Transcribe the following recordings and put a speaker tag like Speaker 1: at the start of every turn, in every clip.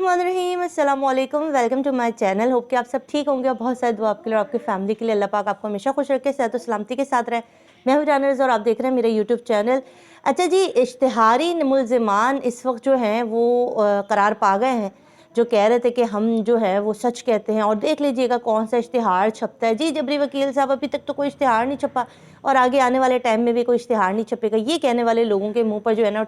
Speaker 1: बिस्मिल्लाहिर्रहमानिर्रहीम, अस्सलाम वालेकुम, welcome to my channel. Hope कि आप सब ठीक होंगे और बहुत सारे दुआ आपके लिए और आपकी फैमिली के लिए। अल्लाह पाक आपको हमेशा खुश रखे, सेहत और सलामती के साथ रहे। मैं हूं जानर्स और आप देख रहे हैं मेरा यूट्यूब चैनल। अच्छा जी, इश्तिहारी मुल्ज़िमान इस वक्त जो हैं वो करार पा गए हैं, जो कह रहे थे कि हम जो है वो सच कहते हैं। और देख लीजिएगा कौन सा इश्तिहार छपता है। जी जबरी वकील साहब, अभी तक तो कोई इश्तिहार नहीं छपा और आगे आने वाले टाइम में भी कोई इश्तिहार नहीं छपेगा। ये कहने वाले लोगों के मुँह पर जो है ना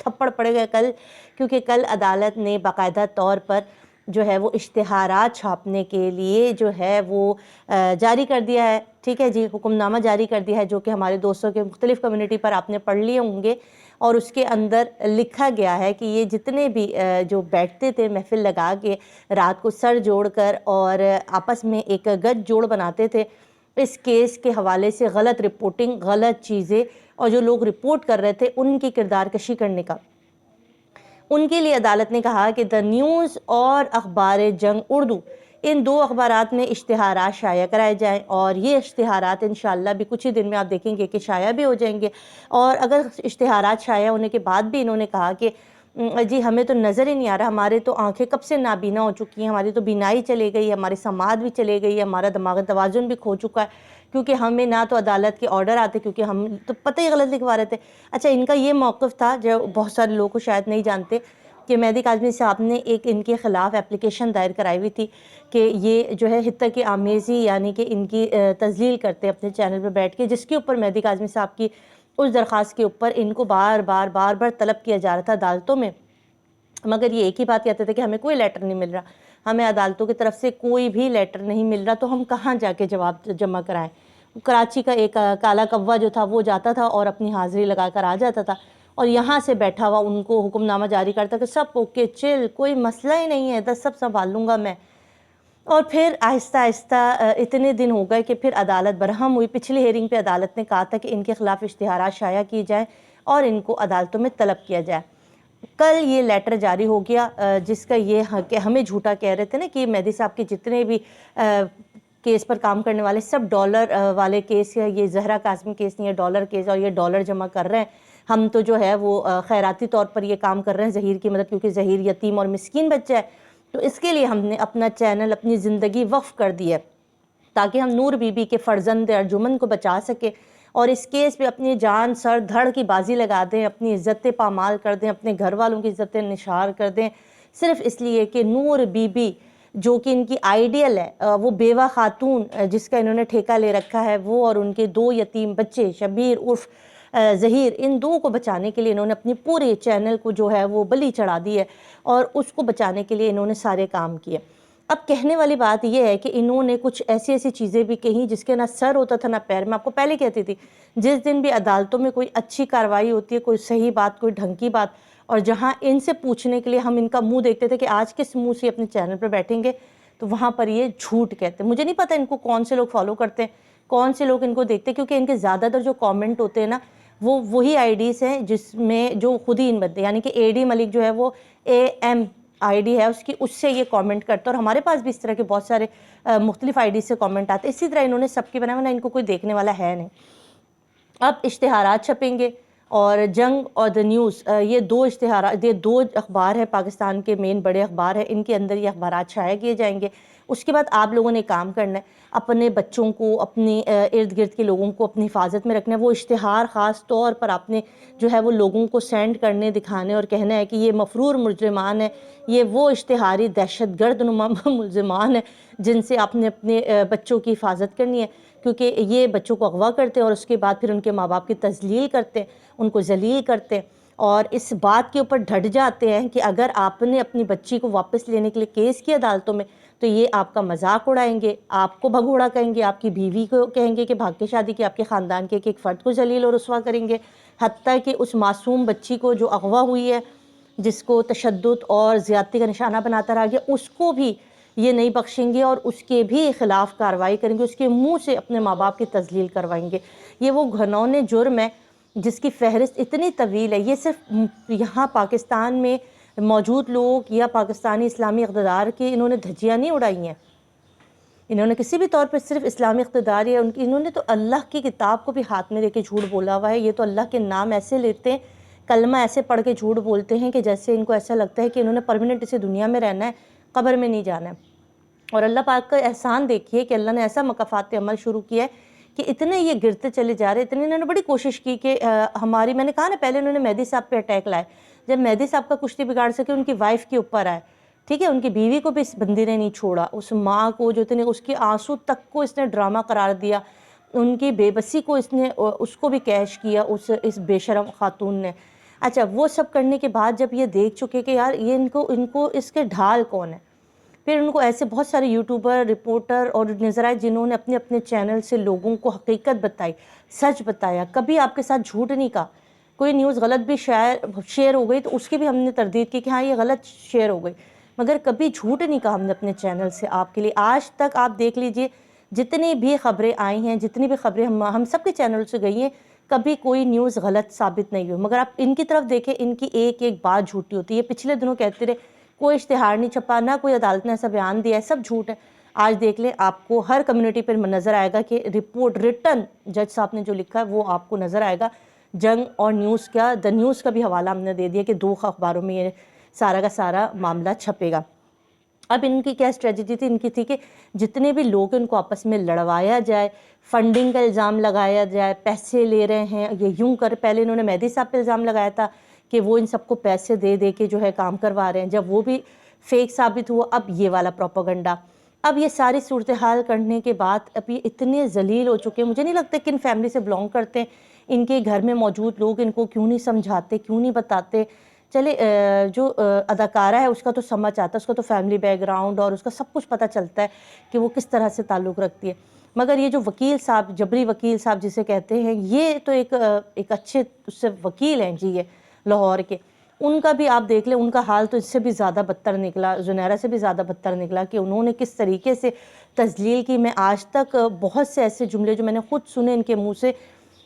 Speaker 1: थप्पड़ पड़ेगा कल, क्योंकि कल अदालत ने बाकायदा तौर पर जो है वो इश्तिहारात छापने के लिए जो है वो जारी कर दिया है। ठीक है जी, हुक्मनामा जारी कर दिया है, जो कि हमारे दोस्तों के मुख्तलिफ़ कम्युनिटी पर आपने पढ़ लिए होंगे। और उसके अंदर लिखा गया है कि ये जितने भी जो बैठते थे महफिल लगा के रात को सर जोड़कर और आपस में एक गठजोड़ बनाते थे, इस केस के हवाले से गलत रिपोर्टिंग, गलत चीज़ें और जो लोग रिपोर्ट कर रहे थे उनकी किरदार कशी करने का, उनके लिए अदालत ने कहा कि द न्यूज़ और अखबार जंग उर्दू, इन दो अखबारात में इश्तिहारात शाया कराए जाएँ। और ये इश्तिहारात इंशाअल्लाह भी कुछ ही दिन में आप देखेंगे कि शाया भी हो जाएंगे। और अगर इश्तिहारात शाया होने के बाद भी इन्होंने कहा कि जी हमें तो नज़र ही नहीं आ रहा, हमारे तो आंखें कब से नाबीना हो चुकी हैं, हमारी तो बीनाई चली गई है, हमारी समात भी चली गई है, हमारा दिमाग तवाज़ुन भी खो चुका है, क्योंकि हमें ना तो अदालत के ऑर्डर आते, क्योंकि हम तो पता ही गलत लिखवा रहे थे। अच्छा, इनका ये मौक़िफ़ था जो बहुत सारे लोग को शायद नहीं जानते कि मेहदी काज़मी साहब ने एक इनके ख़िलाफ़ एप्लीकेशन दायर कराई हुई थी कि ये जो है हित्ता की आमेज़ी यानी कि इनकी तज़लील करते अपने चैनल पर बैठ के, जिसके ऊपर मेहदी काज़मी साहब की उस दरख्वास्त के ऊपर इनको बार बार तलब किया जा रहा था अदालतों में। मगर ये एक ही बात कहते थे कि हमें कोई लेटर नहीं मिल रहा, हमें अदालतों की तरफ से कोई भी लेटर नहीं मिल रहा, तो हम कहाँ जाके जवाब जमा कराएँ। कराची का एक काला कौवा जो था वो जाता था और अपनी हाज़िरी लगा कर आ जाता था, और यहाँ से बैठा हुआ उनको हुक्मनामा जारी करता कि सब ओके, चिल, कोई मसला ही नहीं है, सब संभाल लूँगा मैं। और फिर आहिस्ता आहिस्ता इतने दिन हो गए कि फिर अदालत बरहम हुई। पिछली हेयरिंग पे अदालत ने कहा था कि इनके ख़िलाफ़ इश्तिहारात शाया किए जाएँ और इनको अदालतों में तलब किया जाए। कल ये लेटर जारी हो गया, जिसका ये कि हमें झूठा कह रहे थे ना कि मेहदी साहब के जितने भी केस पर काम करने वाले सब डॉलर वाले केस है, ये ज़हरा काज़मी केस नहीं है, डॉलर केस, और ये डॉलर जमा कर रहे हैं। हम तो जो है वो खैराती तौर पर ये काम कर रहे हैं ज़हीर की मदद, क्योंकि ज़हीर यतीम और मिस्कीन बच्चा है, तो इसके लिए हमने अपना चैनल, अपनी ज़िंदगी वक्फ़ कर दी है ताकि हम नूर बीबी के फ़र्जंद अर्जुमन को बचा सकें और इस केस पे अपनी जान सर धड़ की बाजी लगा दें, अपनी इज़्ज़तें पामाल कर दें, अपने घर वालों की इज़्ज़तें निशार कर दें, सिर्फ़ इसलिए कि नूर बीबी जो कि इनकी आइडियल है, वो बेवा खातून जिसका इन्होंने ठेका ले रखा है, वो और उनके दो यतीम बच्चे शबीर उर्फ़ ज़हीर, इन दो को बचाने के लिए इन्होंने अपनी पूरे चैनल को जो है वो बलि चढ़ा दी है और उसको बचाने के लिए इन्होंने सारे काम किए। अब कहने वाली बात यह है कि इन्होंने कुछ ऐसी ऐसी चीज़ें भी कहीं जिसके ना सर होता था ना पैर। मैं आपको पहले कहती थी, जिस दिन भी अदालतों में कोई अच्छी कार्रवाई होती है, कोई सही बात, कोई ढंग की बात, और जहां इनसे पूछने के लिए हम इनका मुंह देखते थे कि आज किस मुंह से अपने चैनल पर बैठेंगे, तो वहाँ पर ये झूठ कहते। मुझे नहीं पता इनको कौन से लोग फॉलो करते हैं, कौन से लोग इनको देखते हैं, क्योंकि इनके ज़्यादातर जो कॉमेंट होते हैं ना, वो वही आईडीज़ हैं जिसमें जो खुद ही इन बंदे यानी कि एडी मलिक जो है वो AM आईडी है उसकी, उससे ये कमेंट करता है। और हमारे पास भी इस तरह के बहुत सारे मुख्तलिफ आईडी से कमेंट आते हैं। इसी तरह इन्होंने सबके बनाए, ना इनको कोई देखने वाला है नहीं। अब इश्तिहारात छपेंगे और जंग और द न्यूज़, ये दो इश्तिहारात, ये दो अखबार है पाकिस्तान के मेन बड़े अखबार है, इनके अंदर ये अखबारात शाया किए जाएंगे। उसके बाद आप लोगों ने काम करना है, अपने बच्चों को, अपने इर्द गिर्द के लोगों को अपनी हिफाजत में रखना है। वो इश्तिहार ख़ास तौर पर आपने जो है वो लोगों को सेंड करने, दिखाने और कहना है कि ये मफरूर मुजरिमान है, ये वो इश्तिहारी दहशत गर्द नुमा मुलज़िमान है जिनसे आपने अपने बच्चों की हिफाजत करनी है, क्योंकि ये बच्चों को अगवा करते हैं और उसके बाद फिर उनके माँ बाप की तज़लील करते हैं, उनको जलील करते हैं, और इस बात के ऊपर ढट जाते हैं कि अगर आपने अपनी बच्ची को वापस लेने के लिए केस किया अदालतों में तो ये आपका मजाक उड़ाएंगे, आपको भगोड़ा कहेंगे, आपकी बीवी को कहेंगे कि भाग के शादी की, आपके ख़ानदान के एक फ़र्द को जलील और रुस्वा करेंगे, हत्ता कि उस मासूम बच्ची को जो अगवा हुई है, जिसको तशद्दुद और ज़्यादती का निशाना बनाता रहा गया, उसको भी ये नहीं बख्शेंगे और उसके भी ख़िलाफ़ कार्रवाई करेंगे, उसके मुंह से अपने माँ बाप की तज़लील करवाएंगे। ये वो घनौने जुर्म है जिसकी फ़हरिस्त इतनी तवील है। ये सिर्फ यहाँ पाकिस्तान में मौजूद लोग या पाकिस्तानी इस्लामी इक़्तिदार की इन्होंने धज्जियाँ नहीं उड़ाई हैं, इन्होंने किसी भी तौर पर सिर्फ इस्लामी इक़्तिदार या उनकी, इन्होंने तो अल्लाह की किताब को भी हाथ में लेके झूठ बोला हुआ है। ये तो अल्लाह के नाम ऐसे लेते हैं کلمہ ایسے پڑھ کے جھوٹ بولتے ہیں کہ جیسے ان کو ایسا لگتا ہے کہ انہوں نے پرماننٹ اسی دنیا میں رہنا ہے، قبر میں نہیں جانا ہے۔ اور اللہ پاک کا احسان دیکھیے کہ اللہ نے ایسا مکافات عمل شروع کیا ہے کہ اتنے یہ گرتے چلے جا رہے، اتنے انہوں نے بڑی کوشش کی کہ ہماری، میں نے کہا نا پہلے انہوں نے مہدی صاحب پہ اٹیک لائے، جب مہدی صاحب کا کچھ نہیں بگاڑ سکے ان کی وائف کے اوپر آئے، ٹھیک ہے، ان کی بیوی کو بھی اس بندی نے نہیں چھوڑا، اس ماں کو جو اتنے، اس کے آنسو تک کو اس نے ڈرامہ قرار دیا، ان کی بے بسی کو اس کو بھی کیش کیا اس بے شرم خاتون نے۔ اچھا، وہ سب کرنے کے بعد جب یہ دیکھ چکے کہ یار یہ ان کو اس کے ڈھال کون ہے، پھر ان کو ایسے بہت سارے یوٹیوبر، رپورٹر اور نظر آئے جنہوں نے اپنے اپنے چینل سے لوگوں کو حقیقت بتائی، سچ بتایا، کبھی آپ کے ساتھ جھوٹ نہیں کہا۔ کوئی نیوز غلط بھی شیئر ہو گئی تو اس کی بھی ہم نے تردید کی کہ ہاں یہ غلط شیئر ہو گئی، مگر کبھی جھوٹ نہیں کہا ہم نے اپنے چینل سے آپ کے لیے۔ آج تک آپ دیکھ لیجئے جتنی بھی خبریں آئی ہیں، جتنی بھی خبریں ہم سب کے چینل سے گئی ہیں، کبھی کوئی نیوز غلط ثابت نہیں ہوئی، مگر آپ ان کی طرف دیکھیں، ان کی ایک ایک بات جھوٹی ہوتی ہے۔ پچھلے دنوں کہتے رہے کوئی اشتہار نہیں چھپا، نہ کوئی عدالت نے ایسا بیان دیا ہے، سب جھوٹ ہے۔ آج دیکھ لیں، آپ کو ہر کمیونٹی پر نظر آئے گا کہ رپورٹ ریٹن جج صاحب نے جو لکھا ہے وہ آپ کو نظر آئے گا۔ جنگ اور نیوز کا، دا نیوز کا بھی حوالہ ہم نے دے دیا کہ 2 اخباروں میں یہ سارا کا سارا معاملہ چھپے گا۔ اب ان کی کیا اسٹریٹجی تھی؟ ان کی تھی کہ جتنے بھی لوگ ان کو آپس میں لڑوایا جائے، فنڈنگ کا الزام لگایا جائے، پیسے لے رہے ہیں، یہ یوں کر، پہلے انہوں نے مہدی صاحب پہ الزام لگایا تھا کہ وہ ان سب کو پیسے دے دے کے جو ہے کام کروا رہے ہیں، جب وہ بھی فیک ثابت ہوا، اب یہ والا پروپیگنڈا۔ اب یہ ساری صورتحال کرنے کے بعد اب یہ اتنے ذلیل ہو چکے ہیں، مجھے نہیں لگتا کہ ان فیملی سے بلانگ کرتے ہیں، ان کے گھر میں موجود لوگ ان کو کیوں نہیں سمجھاتے، کیوں نہیں بتاتے۔ چلے جو اداکارہ ہے اس کا تو سمجھ آتا ہے، اس کا تو فیملی بیک گراؤنڈ اور اس کا سب کچھ پتہ چلتا ہے کہ وہ کس طرح سے تعلق رکھتی ہے، مگر یہ جو وکیل صاحب، جبری وکیل صاحب جسے کہتے ہیں، یہ تو ایک اچھے اس سے وکیل ہیں جی، یہ لاہور کے، ان کا بھی آپ دیکھ لیں، ان کا حال تو اس سے بھی زیادہ بدتر نکلا، زنیرہ سے بھی زیادہ بدتر نکلا کہ انہوں نے کس طریقے سے تذلیل کی۔ میں آج تک بہت سے ایسے جملے جو میں نے خود سنے ان کے منہ سے،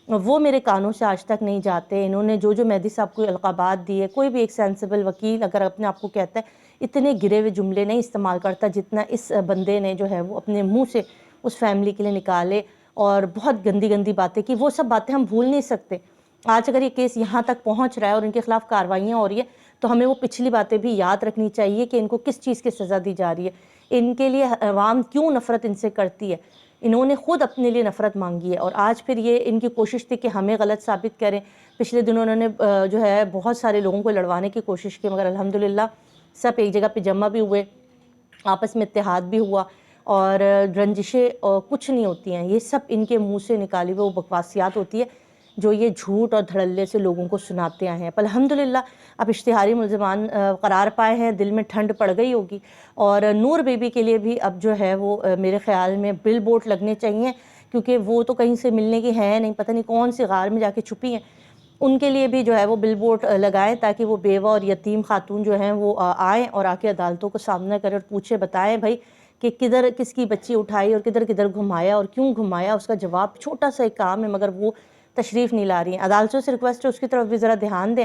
Speaker 1: وہ میرے کانوں سے آج تک نہیں جاتے۔ انہوں نے جو مہدی صاحب کو القابات دیے، کوئی بھی ایک سینسیبل وکیل اگر اپنے آپ کو کہتا ہے، اتنے گرے ہوئے جملے نہیں استعمال کرتا جتنا اس بندے نے جو ہے وہ اپنے منہ سے اس فیملی کے لیے نکالے، اور بہت گندی گندی باتیں کی۔ وہ سب باتیں ہم بھول نہیں سکتے۔ آج اگر یہ کیس یہاں تک پہنچ رہا ہے اور ان کے خلاف کارروائیاں ہو رہی ہیں تو ہمیں وہ پچھلی باتیں بھی یاد رکھنی چاہیے کہ ان کو کس چیز کی سزا دی جا رہی ہے، ان کے لیے عوام کیوں نفرت ان سے کرتی ہے۔ انہوں نے خود اپنے لیے نفرت مانگی ہے، اور آج پھر یہ ان کی کوشش تھی کہ ہمیں غلط ثابت کریں۔ پچھلے دنوں انہوں نے جو ہے بہت سارے لوگوں کو لڑوانے کی کوشش کی، مگر الحمدللہ سب ایک جگہ پہ جمع بھی ہوئے، آپس میں اتحاد بھی ہوا، اور رنجشیں کچھ نہیں ہوتی ہیں، یہ سب ان کے منہ سے نکالی ہوئی وہ بکواسیات ہوتی ہے جو یہ جھوٹ اور دھڑلے سے لوگوں کو سناتے آئے ہیں۔ الحمدللہ اب اشتہاری ملزمان قرار پائے ہیں، دل میں ٹھنڈ پڑ گئی ہوگی، اور نور بی بی کے لیے بھی اب جو ہے وہ میرے خیال میں بل بورڈ لگنے چاہیے، کیونکہ وہ تو کہیں سے ملنے کی ہیں نہیں، پتہ نہیں کون سی غار میں جا کے چھپی ہیں۔ ان کے لیے بھی جو ہے وہ بل بورڈ لگائیں تاکہ وہ بیوہ اور یتیم خاتون جو ہیں وہ آئیں اور آ کے عدالتوں کو سامنا کریں اور پوچھے بتائیں بھائی کہ کدھر کس کی بچی اٹھائی اور کدھر کدھر گھمایا اور کیوں گھمایا۔ اس کا جواب چھوٹا سا ایک کام ہے، مگر وہ تشریف نہیں لا رہی ہیں۔ عدالتوں سے ریکویسٹ ہے اس کی طرف بھی ذرا دھیان دیں،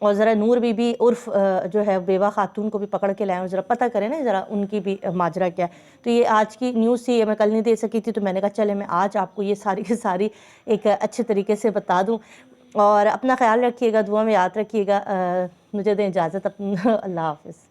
Speaker 1: اور ذرا نور بی بی عرف جو ہے بیوہ خاتون کو بھی پکڑ کے لائیں اور ذرا پتہ کریں نا ذرا ان کی بھی ماجرا کیا ہے۔ تو یہ آج کی نیوز تھی، میں کل نہیں دے سکی تھی، تو میں نے کہا چلے میں آج آپ کو یہ ساری کی ساری ایک اچھے طریقے سے بتا دوں۔ اور اپنا خیال رکھیے گا، دعا میں یاد رکھیے گا۔ مجھے دیں اجازت، اللہ حافظ۔